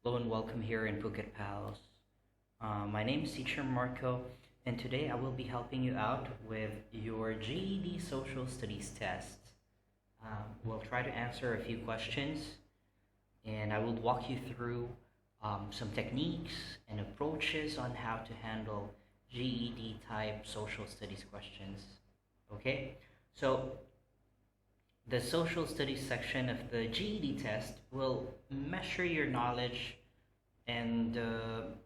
Hello and welcome here in Phuket PALS. My name is Teacher Marco, and today I will be helping you out with your GED Social Studies test. We'll try to answer a few questions, and I will walk you through some techniques and approaches on how to handle GED type social studies questions. Okay, so the social studies section of the GED test will measure your knowledge and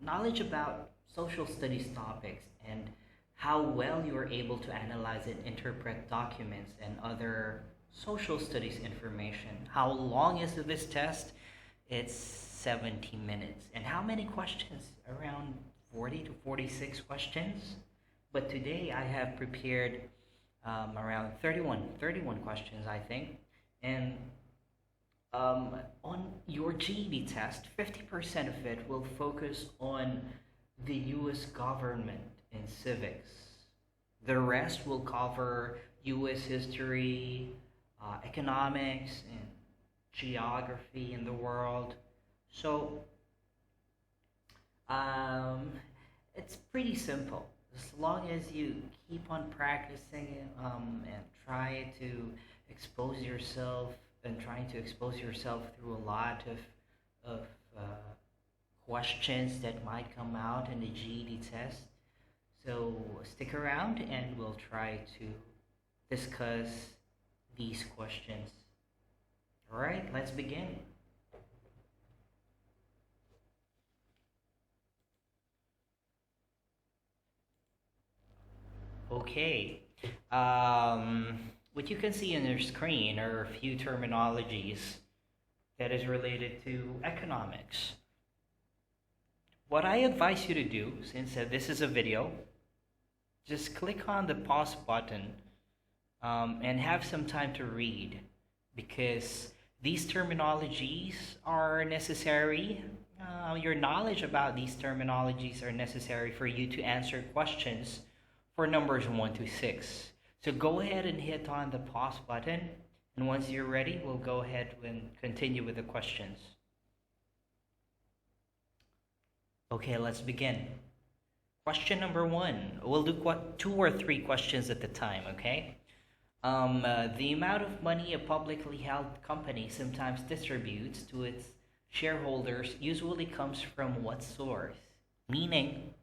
knowledge about social studies topics and how well you are able to analyze and interpret documents and other social studies information. How long is this test? It's 70 minutes. And how many questions? Around 40 to 46 questions. But today I have prepared around 31 questions, I think. And on your GED test, 50% of it will focus on the US government and civics. The rest will cover US history, economics, and geography in the world. So um, it's pretty simple. As long as you keep on practicing it and try to expose yourself and trying to expose yourself through a lot of uh, questions that might come out in the GED test. So stick around and we'll try to discuss these questions. All right, let's begin. Okay. What you can see on your screen are a few terminologies that is related to economics. What I advise you to do, since this is a video, just click on the pause button and have some time to read because these terminologies are necessary. Your knowledge about these terminologies are necessary for you to answer questions for numbers 1 to 6. So go ahead and hit on the pause button. And once you're ready, we'll go ahead and continue with the questions. Okay, let's begin. Question number 1. We'll do 2 or 3 questions at a time, okay? The amount of money a publicly held company sometimes distributes to its shareholders usually comes from what source? Meaning,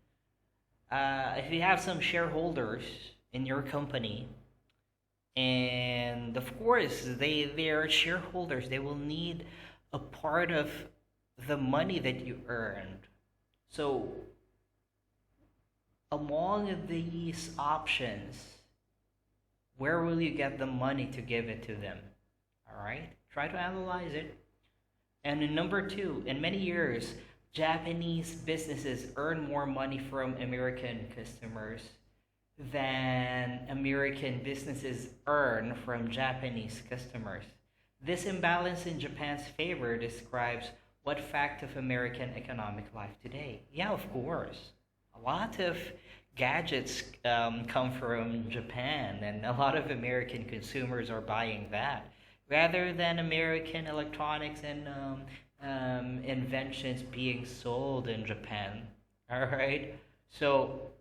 if you have some shareholders in your company, and of course they are shareholders, they will need a part of the money that you earned. So among these options, where will you get the money to give it to them? All right, try to analyze it. And in number 2, in many years, Japanese businesses earn more money from American customers than American businesses earn from Japanese customers. This imbalance in Japan's favor describes what fact of American economic life today? Yeah, of course. A lot of gadgets come from Japan, and a lot of American consumers are buying that rather than American electronics and inventions being sold in Japan. All right. So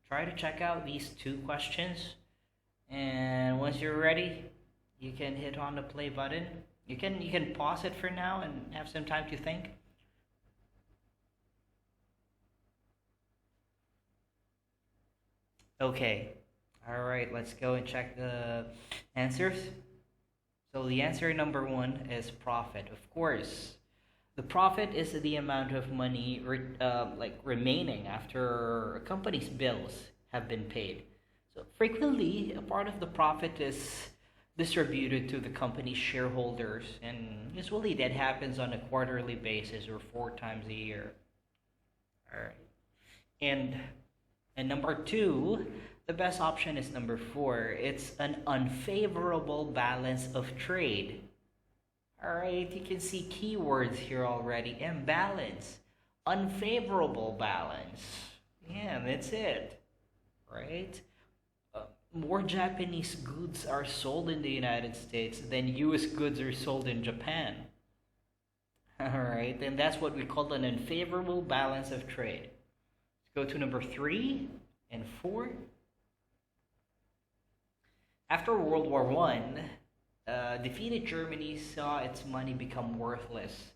try to check out these 2 questions, and once you're ready, you can hit on the play button. You can pause it for now and have some time to think. Okay. All right. Let's go and check the answers. So the answer number 1 is profit. Of course, the profit is the amount of money like remaining after a company's bills have been paid. So frequently, a part of the profit is distributed to the company's shareholders, and usually that happens on a quarterly basis or 4 times a year. All right. And and number 2, the best option is number 4. It's an unfavorable balance of trade. All right, you can see keywords here already. Imbalance, unfavorable balance. Yeah, that's it, right? More Japanese goods are sold in the United States than US goods are sold in Japan. All right, and that's what we call an unfavorable balance of trade. Let's go to number 3 and 4. After World War One, defeated Germany saw its money become worthless.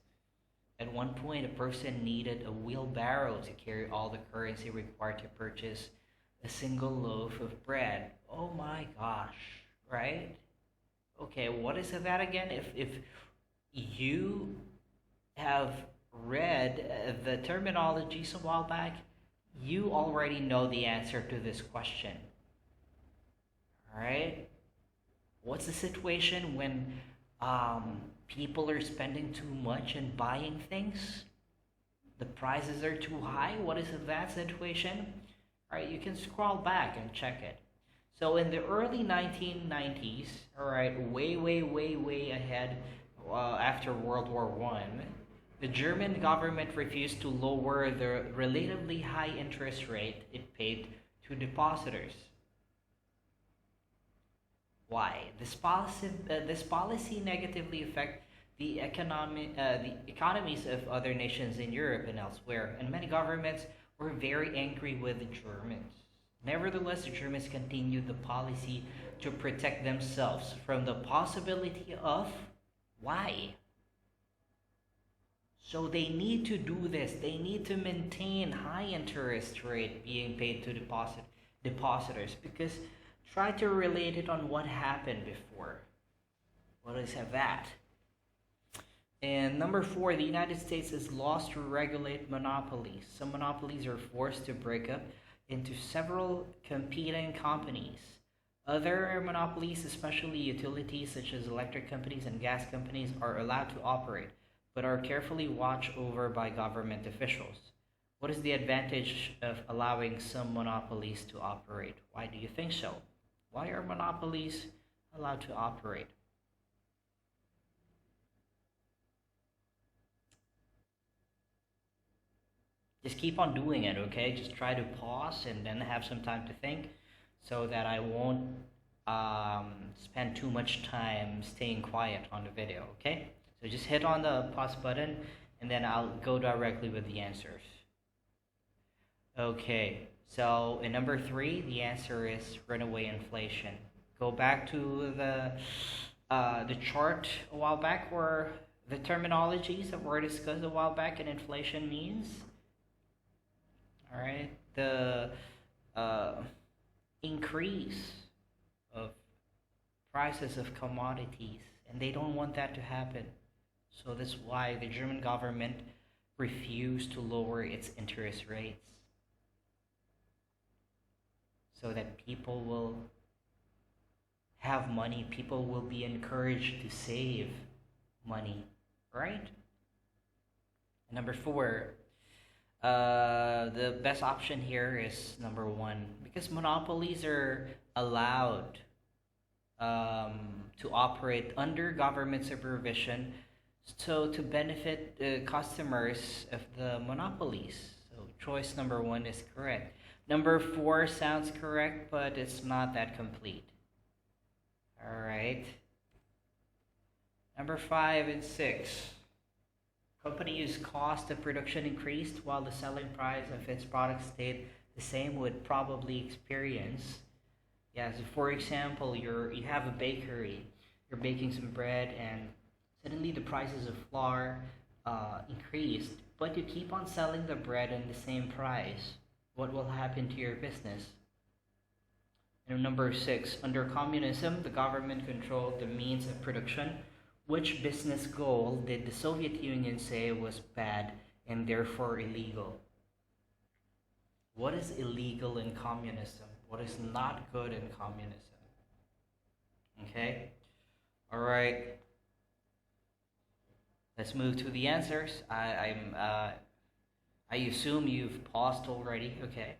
At one point, a person needed a wheelbarrow to carry all the currency required to purchase a single loaf of bread. Oh my gosh, right? Okay, what is that again? If you have read the terminologies a while back, you already know the answer to this question. All right? What's the situation when people are spending too much and buying things? The prices are too high. What is that situation? All right, you can scroll back and check it. So in the early 1990s, all right, way, way, way, way ahead after World War One, the German government refused to lower the relatively high interest rate it paid to depositors. Why? This policy negatively affect the economies of other nations in Europe and elsewhere, and many governments were very angry with the Germans. Nevertheless, the Germans continued the policy to protect themselves from the possibility of why. So they need to do this. They need to maintain high interest rate being paid to depositors, because try to relate it on what happened before. What is that? And number 4, the United States is lost to regulate monopolies. Some monopolies are forced to break up into several competing companies. Other monopolies, especially utilities such as electric companies and gas companies, are allowed to operate, but are carefully watched over by government officials. What is the advantage of allowing some monopolies to operate? Why do you think so? Why are monopolies allowed to operate? Just keep on doing it, okay? Just try to pause and then have some time to think so that I won't spend too much time staying quiet on the video, okay? So just hit on the pause button and then I'll go directly with the answers. Okay, so in number 3, the answer is runaway inflation. Go back to the chart a while back where the terminologies that were discussed a while back and inflation means. All right, the increase of prices of commodities, and they don't want that to happen. So that's why the German government refused to lower its interest rates so that people will have money, people will be encouraged to save money, right? Number 4, the best option here is number 1, because monopolies are allowed to operate under government supervision, so to benefit the customers of the monopolies. So choice number 1 is correct. Number 4 sounds correct, but it's not that complete. All right. Number 5 and 6. Company whose cost of production increased while the selling price of its product stayed the same would probably experience. Yeah, so for example, you have a bakery, you're baking some bread, and suddenly the prices of flour increased, but you keep on selling the bread at the same price. What will happen to your business? And number 6, under communism, the government controlled the means of production. Which business goal did the Soviet Union say was bad and therefore illegal? What is illegal in communism? What is not good in communism? Okay? All right. Let's move to the answers. I assume you've paused already. Okay.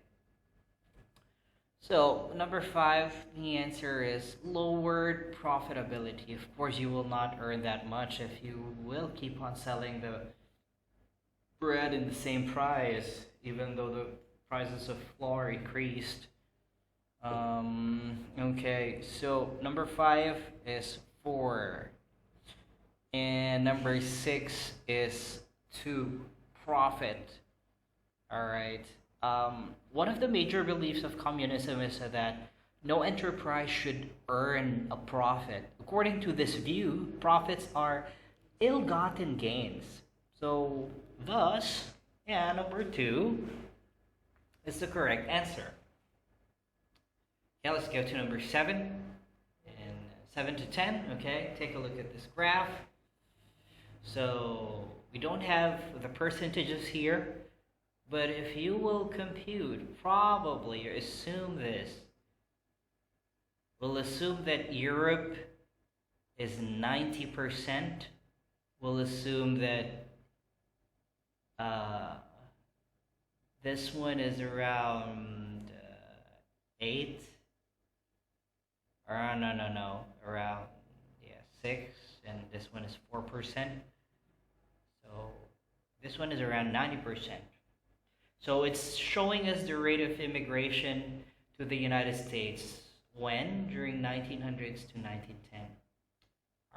So, number 5, the answer is lowered profitability. Of course, you will not earn that much if you will keep on selling the bread in the same price, even though the prices of flour increased. Okay, so number 5 is 4. And number six is to profit. All right. One of the major beliefs of communism is that no enterprise should earn a profit. According to this view, profits are ill-gotten gains. So, thus, yeah, number two is the correct answer. Okay, let's go to number seven. And 7 to 10, okay, take a look at this graph. So, we don't have the percentages here, but if you will compute, probably, or assume this, we'll assume that Europe is 90%. We'll assume that this one is around 8. Or no, around 6, and this one is 4%. So this one is around 90%. So it's showing us the rate of immigration to the United States when? During 1900s to 1910.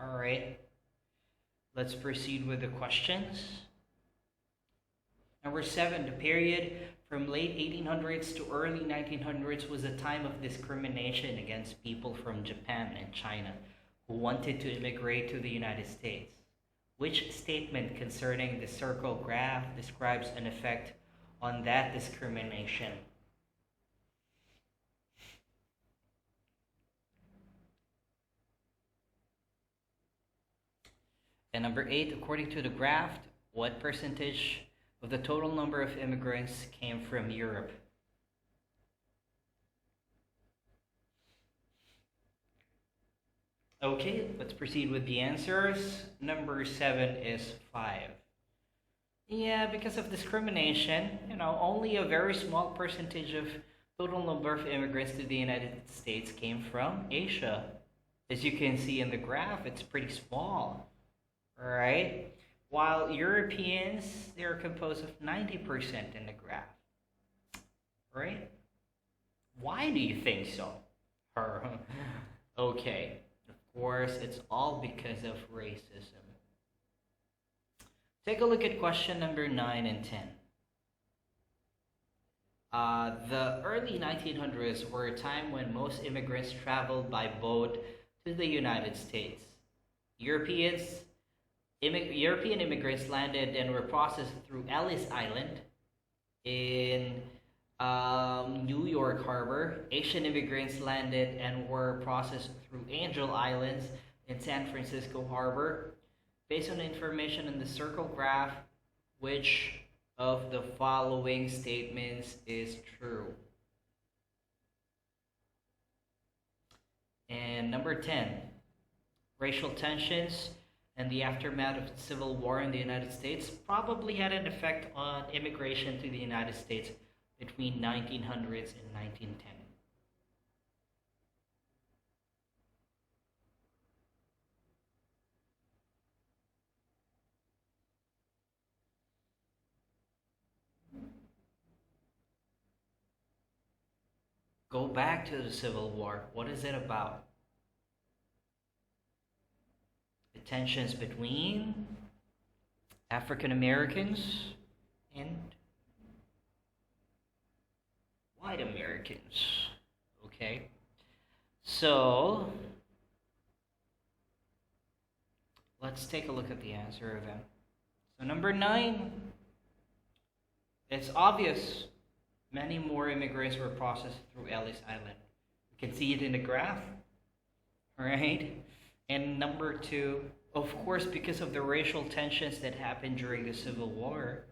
All right. Let's proceed with the questions. Number 7, the period from late 1800s to early 1900s was a time of discrimination against people from Japan and China who wanted to immigrate to the United States. Which statement concerning the circle graph describes an effect on that discrimination? And number 8, according to the graph, what percentage of the total number of immigrants came from Europe? Okay, let's proceed with the answers. Number 7 is 5. Yeah, because of discrimination, only a very small percentage of total number of immigrants to the United States came from Asia. As you can see in the graph, it's pretty small, right? While Europeans, they're composed of 90% in the graph, right? Why do you think so? Okay, of course, it's all because of racism. Take a look at question number 9 and 10. The early 1900s were a time when most immigrants traveled by boat to the United States. European immigrants landed and were processed through Ellis Island in New York Harbor. Asian immigrants landed and were processed through Angel Islands in San Francisco Harbor. Based on information in the circle graph, which of the following statements is true? And number 10, racial tensions and the aftermath of the Civil War in the United States probably had an effect on immigration to the United States between 1900s and 1910. Go back to the Civil War. What is it about? The tensions between African Americans and white Americans. Okay. So, let's take a look at the answer then. So, number 9, it's obvious. Many more immigrants were processed through Ellis Island. You can see it in the graph, right? And number 2, of course, because of the racial tensions that happened during the Civil War,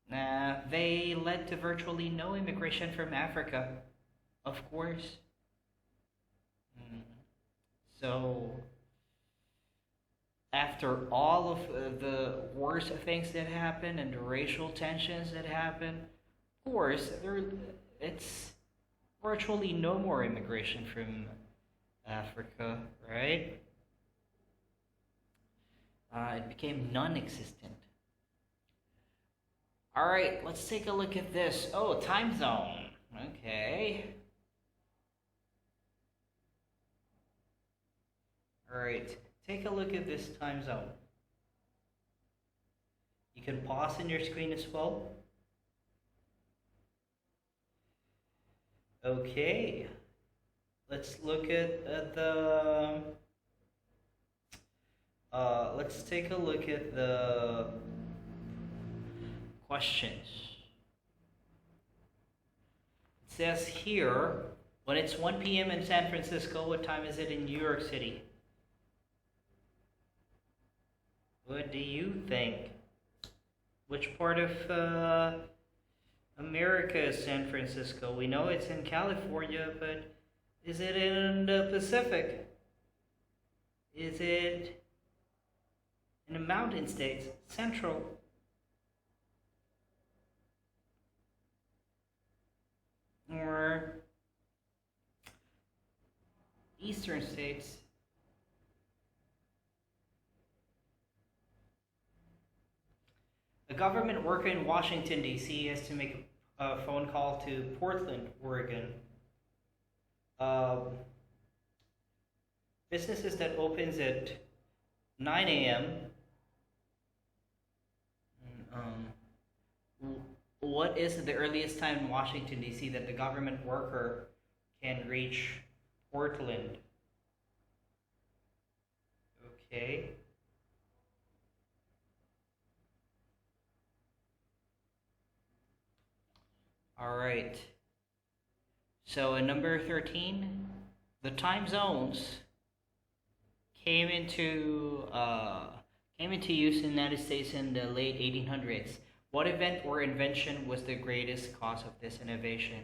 they led to virtually no immigration from Africa, of course. So, after all of the worst things that happened and the racial tensions that happened, of course, it's virtually no more immigration from Africa, right? It became non-existent. All right, let's take a look at this. Oh, time zone. Okay. All right, take a look at this time zone. can pause on your screen as well. Okay, let's look at the. Let's take a look at the questions. It says here, when it's 1 p.m. in San Francisco, what time is it in New York City? What do you think? Which part of America is San Francisco? We know it's in California, but is it in the Pacific? Is it in the mountain states? Central? Or eastern states? A government worker in Washington, D.C. has to make a phone call to Portland, Oregon. Businesses that opens at 9 a.m. What is the earliest time in Washington, D.C. that the government worker can reach Portland? Okay. All right. So in number 13, the time zones came into use in the United States in the late 1800s. What event or invention was the greatest cause of this innovation?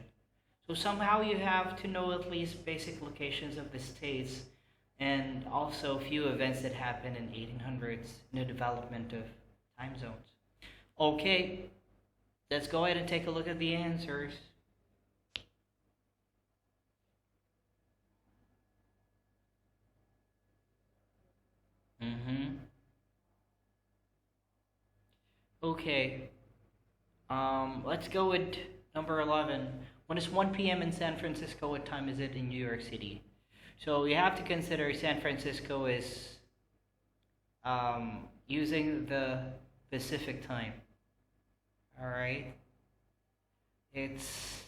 So somehow you have to know at least basic locations of the states and also a few events that happened in 1800s in the development of time zones. Okay, let's go ahead and take a look at the answers. Okay. Let's go with number 11. When it's 1 p.m. in San Francisco, what time is it in New York City? So you have to consider San Francisco is using the Pacific time. All right. It's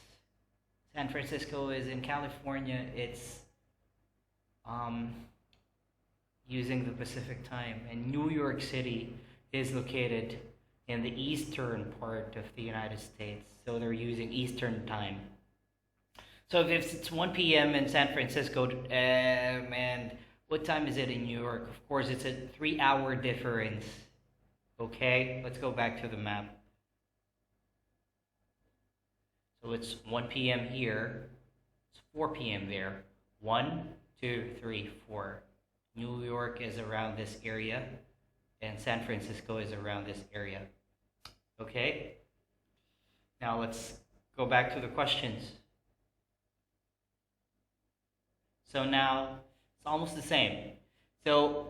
San Francisco is in California. It's using the Pacific time, and New York City is located in the eastern part of the United States, so they're using Eastern time. So if it's 1 p.m. in San Francisco, and what time is it in New York? Of course, it's a 3-hour difference. Okay, let's go back to the map. So it's 1 p.m. here, it's 4 p.m. there. 1, 2, 3, 4. New York is around this area, and San Francisco is around this area. Okay? Now let's go back to the questions. So now it's almost the same. So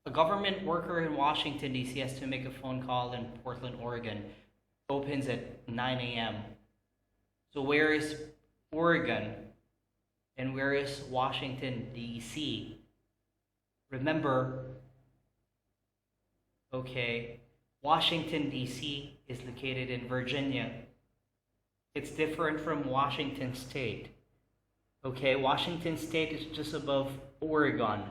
a government worker in Washington, D.C. has to make a phone call in Portland, Oregon. Opens at 9 a.m. So where is Oregon? And where is Washington, D.C.? Remember, okay, Washington, D.C. is located in Virginia. It's different from Washington State. Okay, Washington State is just above Oregon,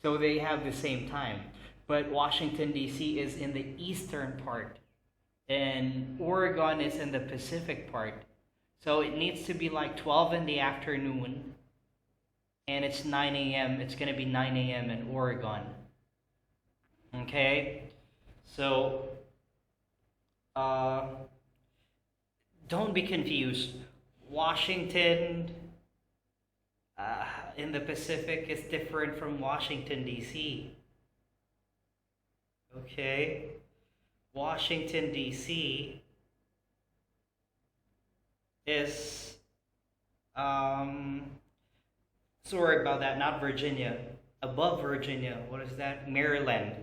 so they have the same time. But Washington, D.C. is in the eastern part, and Oregon is in the Pacific part. So it needs to be like 12 in the afternoon, and it's 9 a.m. It's going to be 9 a.m. in Oregon. Okay? So, don't be confused. Washington in the Pacific is different from Washington, D.C. Okay? Washington, D.C. is, sorry about that, not Virginia. Above Virginia, what is that? Maryland.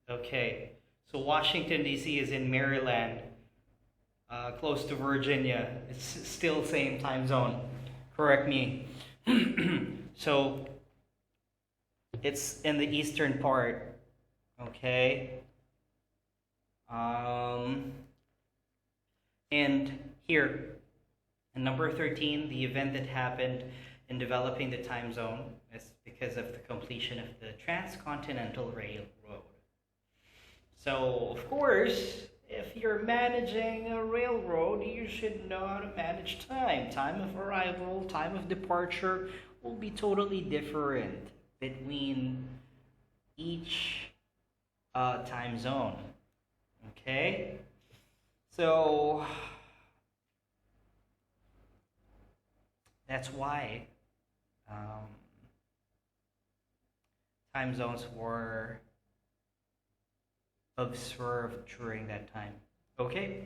Okay. So Washington, D.C. is in Maryland, close to Virginia. It's still same time zone. Correct me. So it's in the eastern part. Okay. Um, and here, in number 13, the event that happened in developing the time zone is because of the completion of the Transcontinental Railroad. So, of course, if you're managing a railroad, you should know how to manage time. Time of arrival, time of departure will be totally different between each time zone. Okay? So, that's why um, time zones were observed during that time. Okay,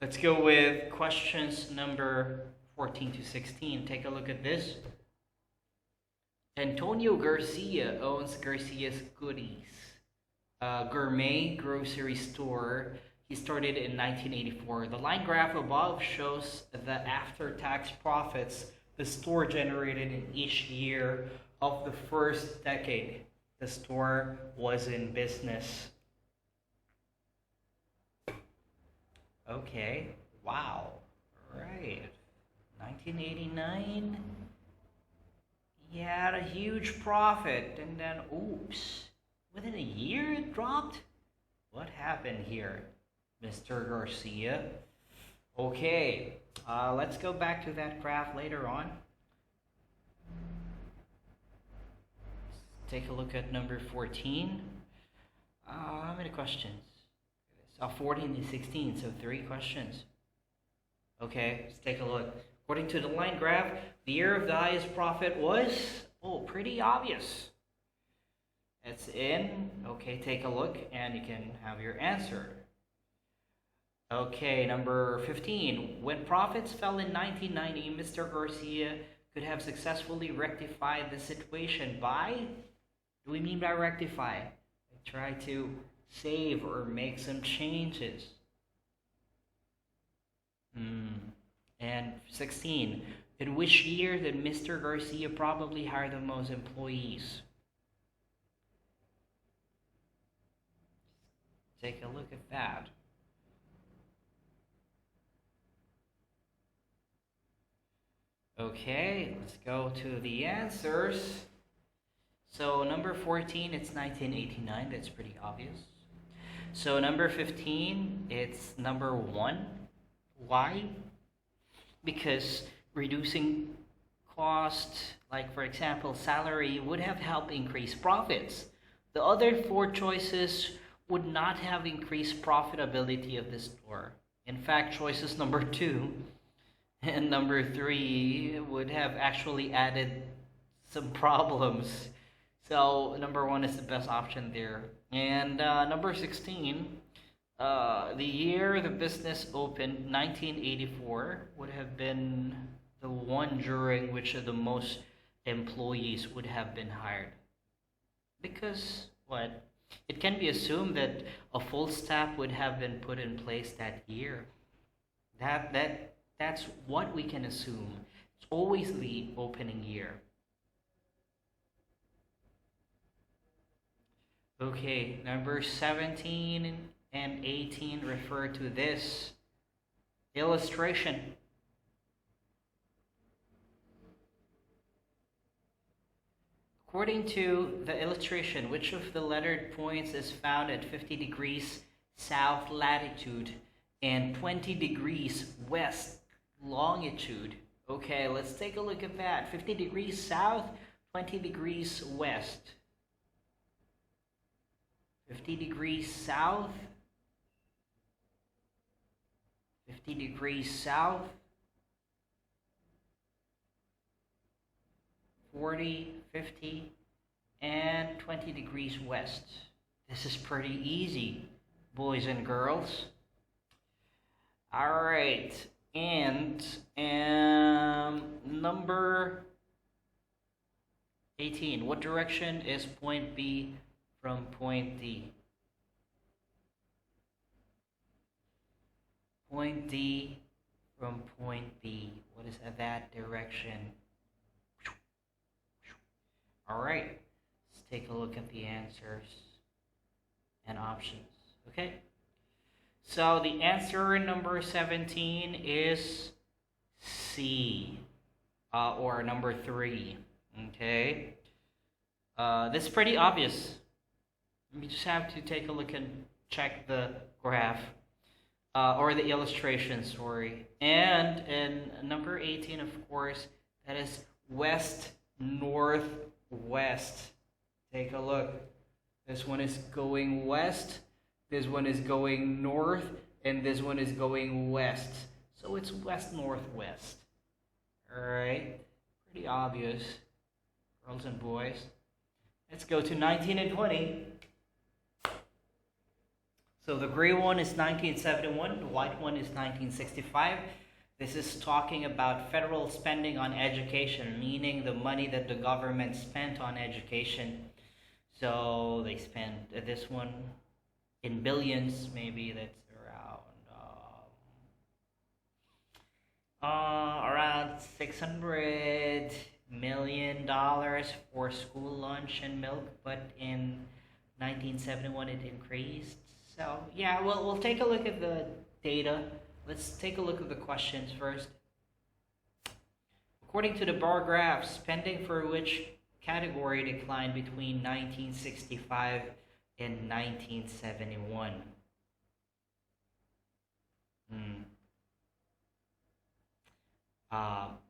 let's go with questions number 14 to 16. Take a look at this. Antonio Garcia owns Garcia's Goodies, a gourmet grocery store. He started in 1984. The line graph above shows the after tax profits the store generated in each year of the first decade the store was in business. Okay, wow, right. 1989, he had a huge profit, and then, oops, within a year it dropped? What happened here, Mr. Garcia? Okay, let's go back to that graph later on. Take a look at number 14. How many questions? 14 to 16, so 3 questions. Okay, let's take a look. According to the line graph, the year of the highest profit was, pretty obvious. It's in, okay, take a look and you can have your answer. Okay, number 15. When profits fell in 1990, Mr. Garcia could have successfully rectified the situation by, do we mean by rectify? Try to save or make some changes. And 16. In which year did Mr. Garcia probably hire the most employees? Take a look at that. Okay, let's go to the answers. So number 14, it's 1989. That's pretty obvious. So number 15, it's number 1. Why? Because reducing cost, like for example, salary, would have helped increase profits. The other 4 choices would not have increased profitability of the store. In fact, choices number 2 and number 3 would have actually added some problems. So number 1 is the best option there. And number 16, the year the business opened, 1984, would have been the one during which the most employees would have been hired. Because what? It can be assumed that a full staff would have been put in place that year. That's what we can assume. It's always the opening year. Okay, number 17 and 18 refer to this illustration. According to the illustration, which of the lettered points is found at 50 degrees south latitude and 20 degrees west longitude? Okay, let's take a look at that. 50 degrees south, 20 degrees west. 50 degrees south, 50 degrees south, 40, 50, and 20 degrees west. This is pretty easy, boys and girls. All right, and number 18. What direction is point B from point D? Point D from point B. What is that direction? All right, let's take a look at the answers and options. Okay, So the answer number 17 is C, or number 3. Okay. This is pretty obvious. You just have to take a look and check the graph, or the illustration, sorry. And in number 18, of course, that is west, north, west. Take a look. This one is going west, this one is going north, and this one is going west. So it's west, northwest. Alright, pretty obvious, girls and boys. Let's go to 19 and 20. So the gray one is 1971, the white one is 1965. This is talking about federal spending on education, meaning the money that the government spent on education. So they spent this one in billions, maybe that's around $600 million for school lunch and milk, but in 1971 it increased. So yeah, well, we'll take a look at the data. Let's take a look at the questions first. According to the bar graph, spending for which category declined between 1965 and 1971?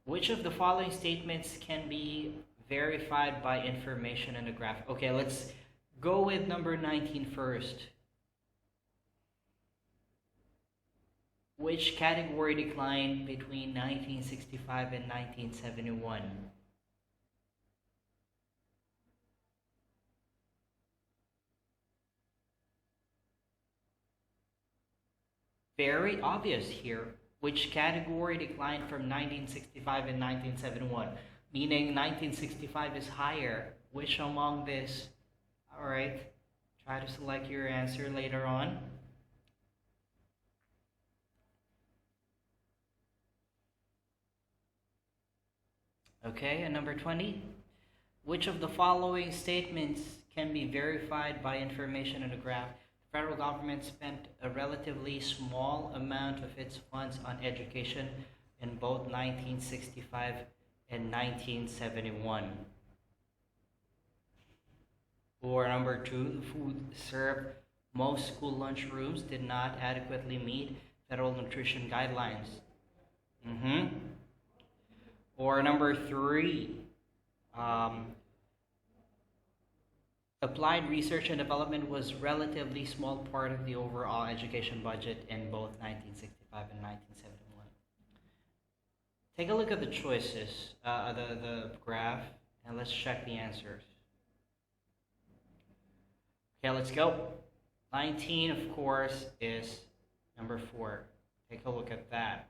Which of the following statements can be verified by information in the graph? Okay, let's go with number 19 first. Which category declined between 1965 and 1971? Very obvious here. Which category declined from 1965 and 1971? Meaning 1965 is higher. Which among this? Alright, try to select your answer later on. Okay, and number 20. Which of the following statements can be verified by information in the graph? The federal government spent a relatively small amount of its funds on education in both 1965 and 1971. Or number 2, the food served most school lunchrooms did not adequately meet federal nutrition guidelines. Or number 3, applied research and development was relatively small part of the overall education budget in both 1965 and 1971. Take a look at the choices, the graph, and let's check the answers. Okay, let's go. 19, of course, is number 4. Take a look at that.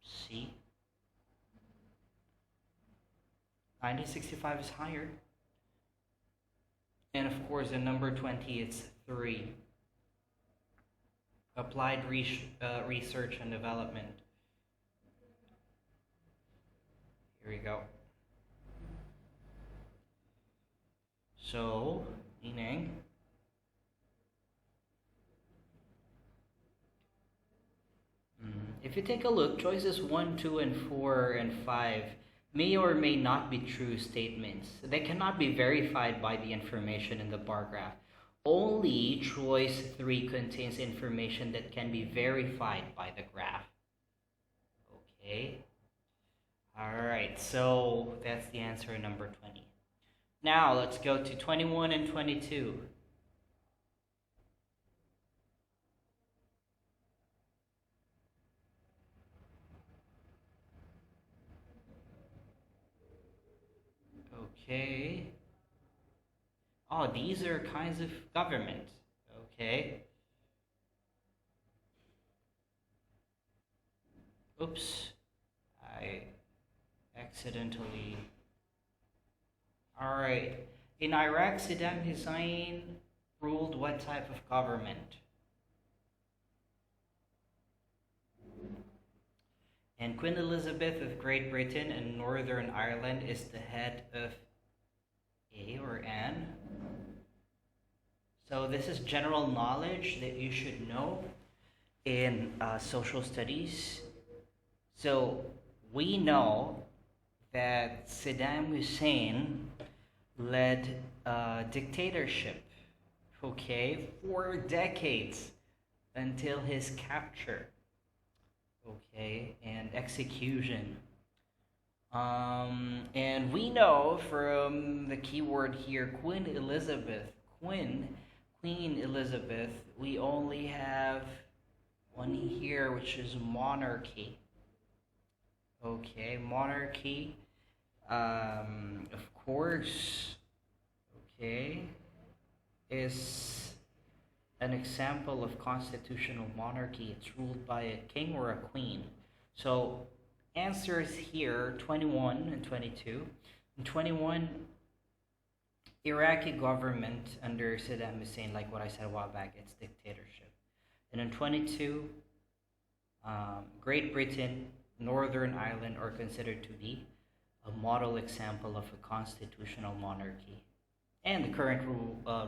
See? 1965 is higher. And of course, in number 20, it's 3. Applied research and development. Here we go. So, meaning, if you take a look, choices 1, 2, and 4, and 5 may or may not be true statements. They cannot be verified by the information in the bar graph. Only choice 3 contains information that can be verified by the graph. Okay. Alright, so that's the answer number 20. Now let's go to 21 and 22. Okay. Oh, these are kinds of government. Okay. Oops. I accidentally. Alright. In Iraq, Saddam Hussein ruled what type of government? And Queen Elizabeth of Great Britain and Northern Ireland is the head of A or N. So this is general knowledge that you should know in social studies. So we know that Saddam Hussein led a dictatorship, okay, for decades until his capture, okay, and execution. And we know from the keyword here, Queen, Queen Elizabeth, we only have one here, which is monarchy. Okay, monarchy. Of course, okay, is an example of constitutional monarchy. It's ruled by a king or a queen. So answers here 21 and 22. In 21, Iraqi government under Saddam Hussein, like what I said a while back, it's dictatorship. And in 22, Great Britain, Northern Ireland are considered to be a model example of a constitutional monarchy. And the current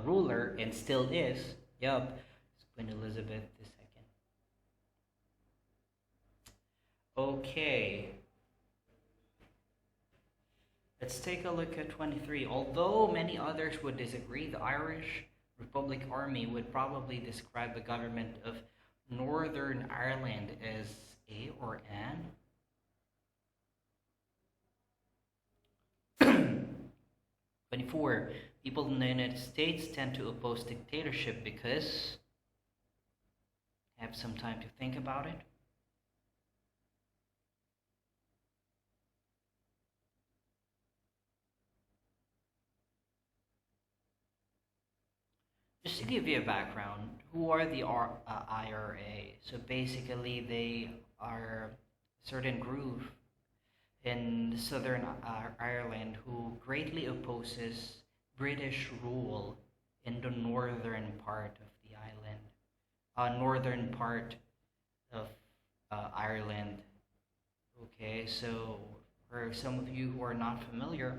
ruler, and still is, yup, is Queen Elizabeth II. Okay, let's take a look at 23. Although many others would disagree, the Irish Republic Army would probably describe the government of Northern Ireland as a or an. 24. People in the United States tend to oppose dictatorship because have some time to think about it. Just to give you a background, who are the IRA? So basically, they are a certain group in Southern Ireland who greatly opposes British rule in the northern part of the island, northern part of Ireland. Okay, so for some of you who are not familiar,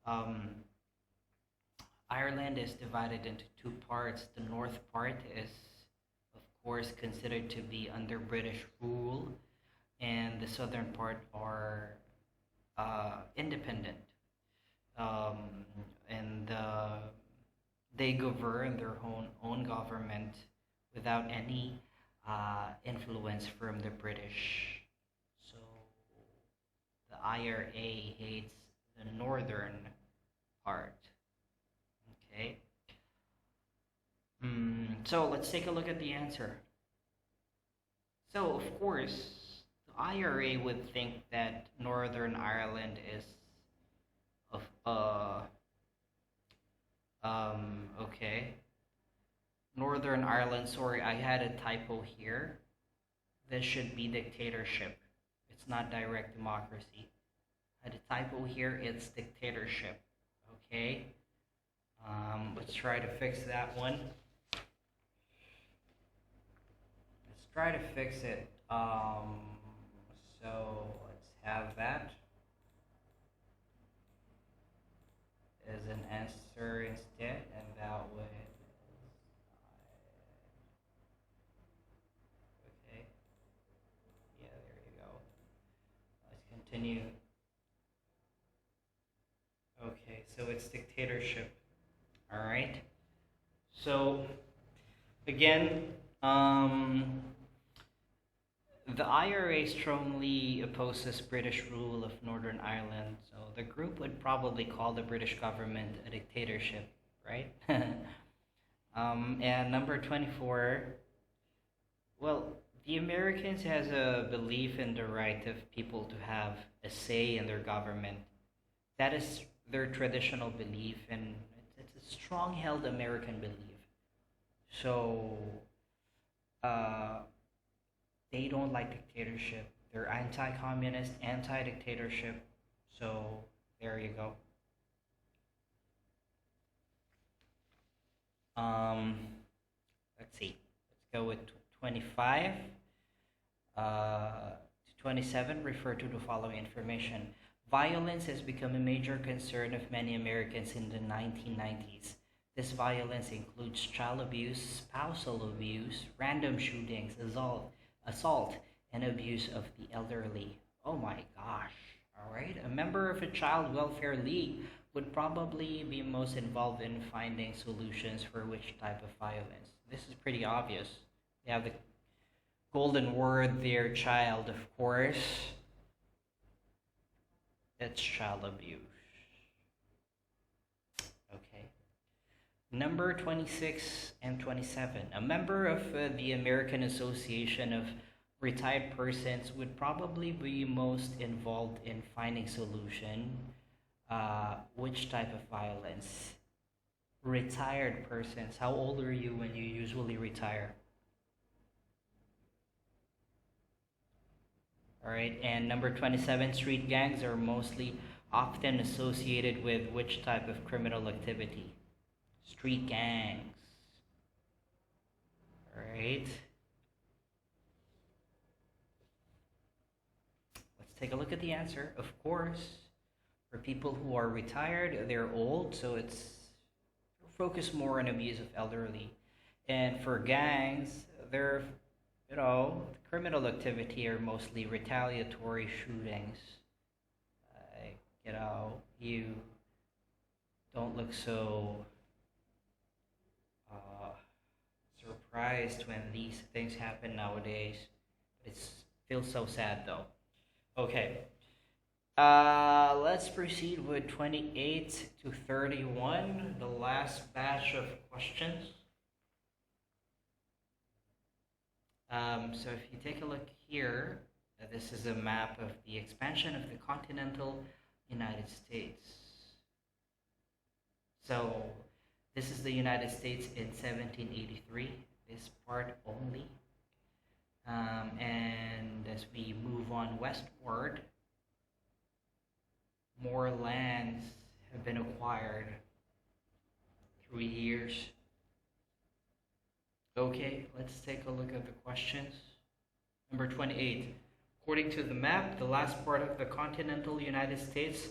um, Ireland is divided into two parts. The north part is, of course, considered to be under British rule, and the southern part are independent. Um, and they govern their own government without any influence from the British. So the IRA hates the northern part. Okay. So let's take a look at the answer. So of course, the IRA would think that Northern Ireland is of okay. Northern Ireland, sorry, I had a typo here. This should be dictatorship. It's not direct democracy. I had a typo here, it's dictatorship. Okay. Let's try to fix that one. Let's try to fix it. So let's have that as an answer instead, and that would. Okay. Yeah, there you go. Let's continue. Okay, so it's dictatorship. All right. So again, the IRA strongly opposes British rule of Northern Ireland, so the group would probably call the British government a dictatorship, right? And number 24, well, the Americans has a belief in the right of people to have a say in their government. That is their traditional belief, and it's a strong-held American belief. So, uh, they don't like dictatorship. They're anti-communist, anti-dictatorship. So there you go. Um, let's see. Let's go with 25 to 27. Refer to the following information. Violence has become a major concern of many Americans in the 1990s. This violence includes child abuse, spousal abuse, random shootings, assault, and abuse of the elderly. Oh my gosh. All right. A member of a child welfare league would probably be most involved in finding solutions for which type of violence. This is pretty obvious. They have the golden word there, child, of course. It's child abuse. Okay. Number 26 and 27. A member of the American Association of Retired Persons would probably be most involved in finding solution. Which type of violence? Retired persons. How old are you when you usually retire? All right. And number 27, street gangs are mostly often associated with which type of criminal activity? Street gangs. All right. Let's take a look at the answer. Of course, for people who are retired, they're old, so it's focus more on abuse of elderly. And for gangs, they're, criminal activity are mostly retaliatory shootings. You don't look so uh, surprised when these things happen nowadays. It feels so sad though. Okay. Let's proceed with 28 to 31, the last batch of questions. So if you take a look here, this is a map of the expansion of the continental United States. So this is the United States in 1783, this part only. And as we move on westward, more lands have been acquired through years. Okay, let's take a look at the questions. Number 28. According to the map, the last part of the continental United States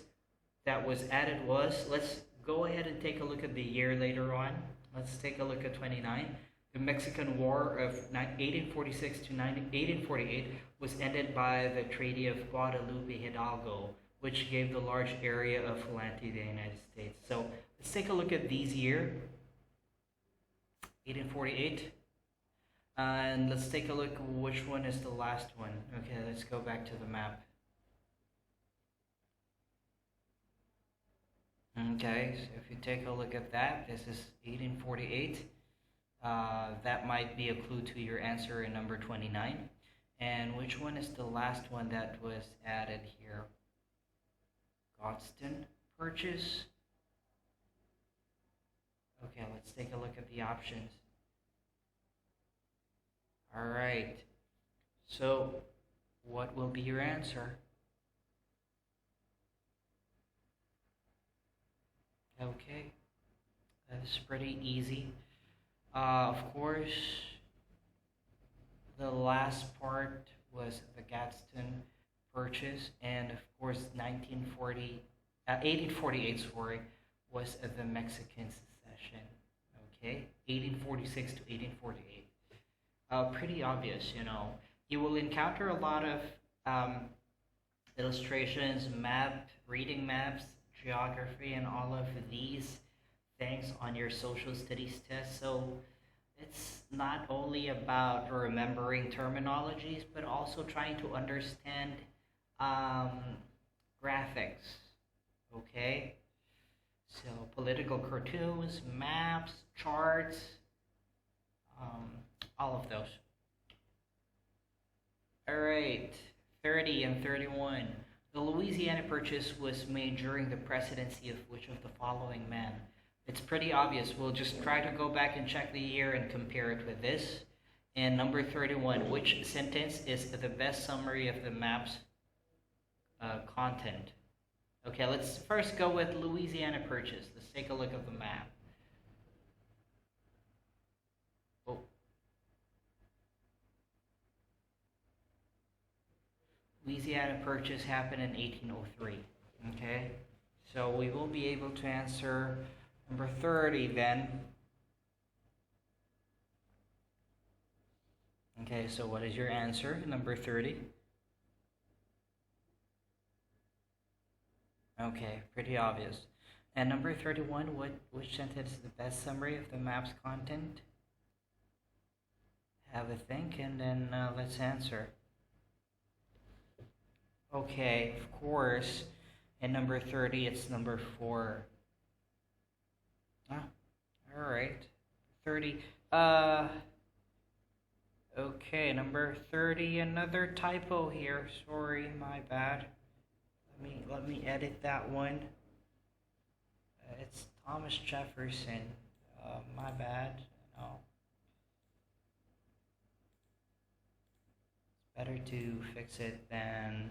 that was added was, let's go ahead and take a look at the year later on. Let's take a look at 29. The Mexican War of 1846 to 1848 was ended by the Treaty of Guadalupe Hidalgo, which gave the large area of land to the United States. So let's take a look at these years. 1848. And let's take a look which one is the last one. Okay, let's go back to the map. Okay, so if you take a look at that, this is 1848. That might be a clue to your answer in number 29. And which one is the last one that was added here? Gadsden Purchase. Okay, let's take a look at the options. All right. So, what will be your answer? Okay, that is pretty easy. Of course, the last part was the Gadsden Purchase, and of course, 1848, sorry, was the Mexican Secession. Okay, 1846 to 1848. Pretty obvious, you know. You will encounter a lot of illustrations, reading maps, geography, and all of these things on your social studies test. So it's not only about remembering terminologies, but also trying to understand graphics. Okay? So political cartoons, maps, charts, all of those. All right, 30 and 31. The Louisiana Purchase was made during the presidency of which of the following men? It's pretty obvious. We'll just try to go back and check the year and compare it with this. And number 31, which sentence is the best summary of the map's content? Okay, let's first go with Louisiana Purchase. Let's take a look at the map. Oh. Louisiana Purchase happened in 1803. Okay, so we will be able to answer Number 30 then. Okay, so what is your answer? Number 30? Okay, pretty obvious. And number 31, which sentence is the best summary of the map's content? Have a think and then let's answer. Okay, of course. And number 30, it's number 4. Ah, all right. 30. Okay, number 30, another typo here. Sorry, my bad. Let me edit that one. It's Thomas Jefferson. My bad. No. It's better to fix it than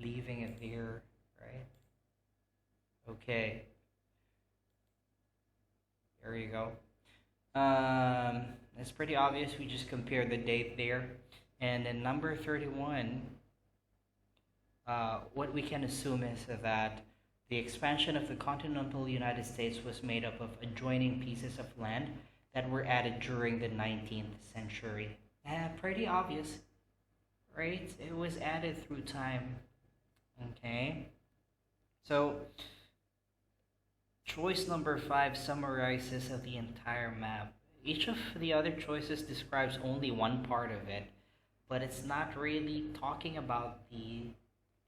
leaving it here, right? Okay. There you go. It's pretty obvious. We just compare the date there. And then number 31, what we can assume is that the expansion of the continental United States was made up of adjoining pieces of land that were added during the 19th century. Pretty obvious, right? It was added through time. Okay. So, choice number 5 summarizes the entire map. Each of the other choices describes only one part of it, but it's not really talking about the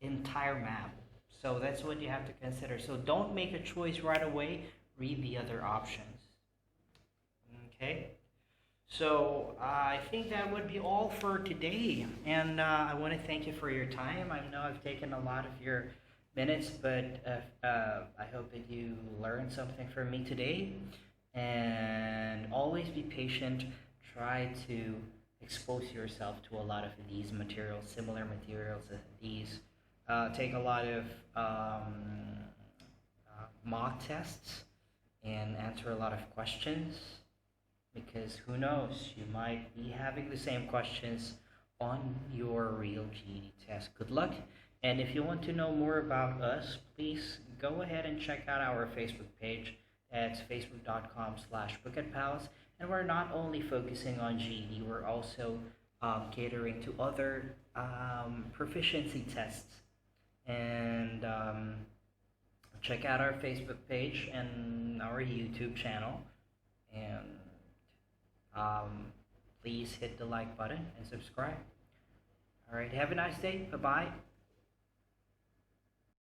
entire map. So that's what you have to consider. So don't make a choice right away. Read the other options. Okay. So I think that would be all for today. And I want to thank you for your time. I know I've taken a lot of your minutes, but I hope that you learned something from me today. And always be patient. Try to expose yourself to a lot of these materials, similar materials as these. Take a lot of mock tests and answer a lot of questions, because who knows, you might be having the same questions on your real GED test. Good luck. And if you want to know more about us, please go ahead and check out our Facebook page. That's facebook.com/Phuket PALS. And we're not only focusing on GED, we're also catering to other proficiency tests. And check out our Facebook page and our YouTube channel. And please hit the like button and subscribe. All right, have a nice day. Bye bye.